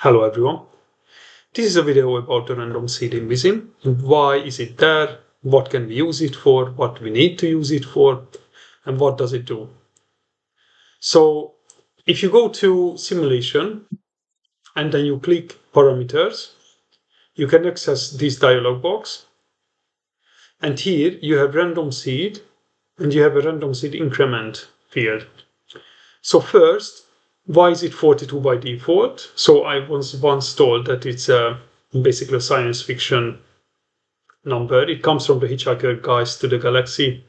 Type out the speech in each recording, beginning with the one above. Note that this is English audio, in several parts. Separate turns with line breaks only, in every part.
Hello everyone. This is a video about the random seed in Vissim. Why is it there? What can we use it for? What we need to use it for? And what does it do? So if you go to simulation and then you click parameters, you can access this dialog box. And here you have random seed and you have a random seed increment field. So first, why is it 42 by default? So I was once told that it's basically a science fiction number. It comes from the Hitchhiker Guide to the Galaxy.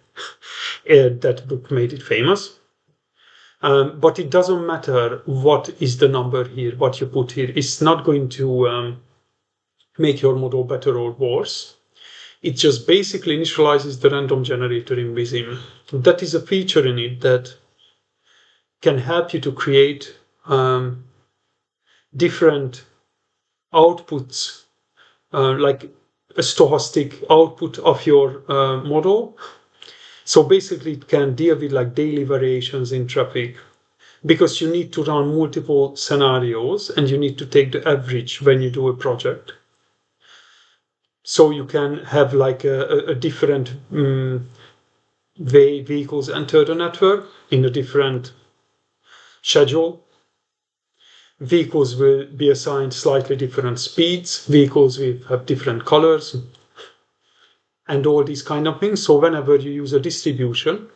That book made it famous. But it doesn't matter what is the number here, what you put here. It's not going to make your model better or worse. It just basically initializes the random generator in Vissim. That is a feature in it that can help you to create different outputs, like a stochastic output of your model. So basically it can deal with like daily variations in traffic, because you need to run multiple scenarios and you need to take the average when you do a project. So you can have like a different way vehicles enter the network in a different schedule. Vehicles will be assigned slightly different speeds. Vehicles will have different colors and all these kind of things. So whenever you use a distribution,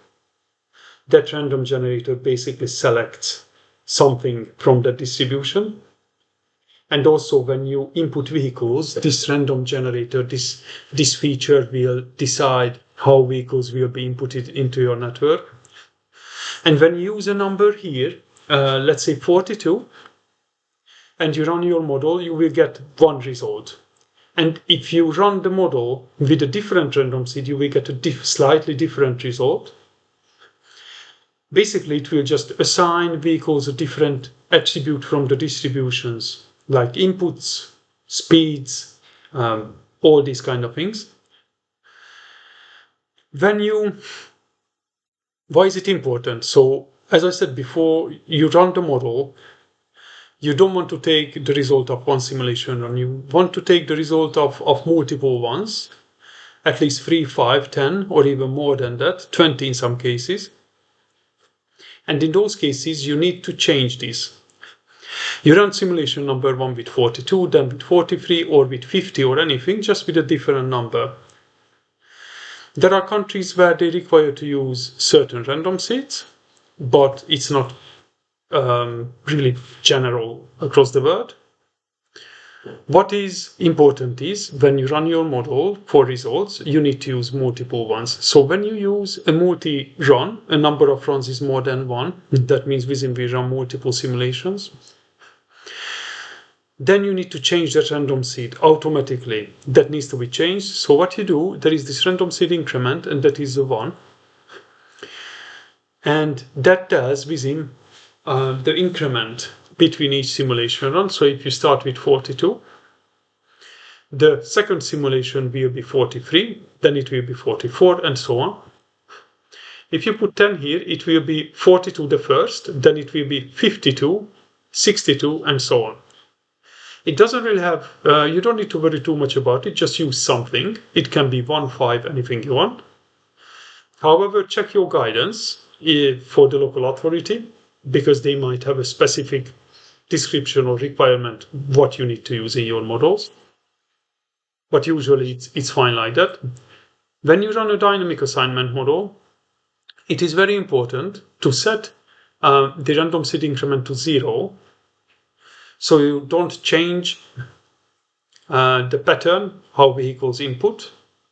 that random generator basically selects something from the distribution. And also when you input vehicles, this random generator, this feature will decide how vehicles will be inputted into your network. And when you use a number here, let's say 42, and you run your model, you will get one result. And if you run the model with a different random seed, you will get a slightly different result. Basically, it will just assign vehicles a different attribute from the distributions, like inputs, speeds, all these kind of things. Why is it important? So, as I said before, you run the model. You don't want to take the result of one simulation run. You want to take the result of multiple ones, at least 3, 5, 10, or even more than that, 20 in some cases. And in those cases, you need to change this. You run simulation number 1 with 42, then with 43, or with 50, or anything, just with a different number. There are countries where they require to use certain random seeds, but it's not really general across the world. What is important is when you run your model for results, you need to use multiple ones. So when you use a multi-run, a number of runs is more than one. That means within we run multiple simulations. Then you need to change that random seed automatically. That needs to be changed. So what you do, there is this random seed increment, and that is the 1. And that does within the increment between each simulation run. So if you start with 42, the second simulation will be 43, then it will be 44, and so on. If you put 10 here, it will be 42 the first, then it will be 52, 62, and so on. It doesn't really have, you don't need to worry too much about it, just use something. It can be 1, 5, anything you want. However, check your guidance for the local authority, because they might have a specific description or requirement what you need to use in your models. But usually it's fine like that. When you run a dynamic assignment model, it is very important to set the random seed increment to 0, so you don't change the pattern how vehicles get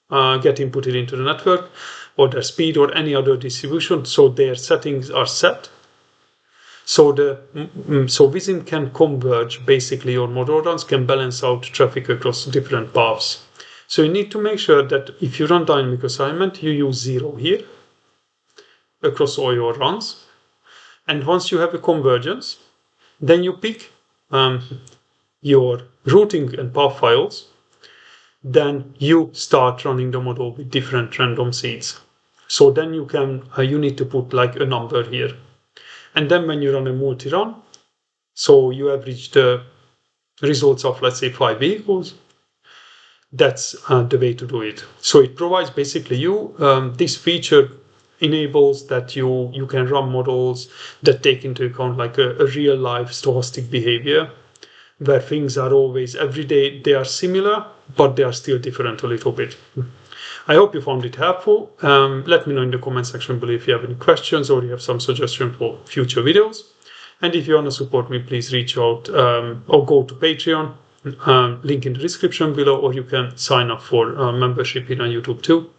inputted into the network, or their speed, or any other distribution. So their settings are set. So Vissim can converge, basically your model runs can balance out traffic across different paths. So you need to make sure that if you run dynamic assignment, you use 0 here across all your runs. And once you have a convergence, then you pick your routing and path files. Then you start running the model with different random seeds. So then you need to put like a number here. And then when you run a multi-run, so you average the results of, let's say, 5 vehicles, that's the way to do it. So it provides basically you, this feature enables that you can run models that take into account like a real life stochastic behavior, where things are always, every day they are similar, but they are still different a little bit. I hope you found it helpful. Let me know in the comment section below if you have any questions or you have some suggestions for future videos. And if you want to support me, please reach out or go to Patreon, link in the description below, or you can sign up for membership here on YouTube too.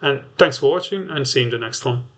And thanks for watching, and see you in the next one.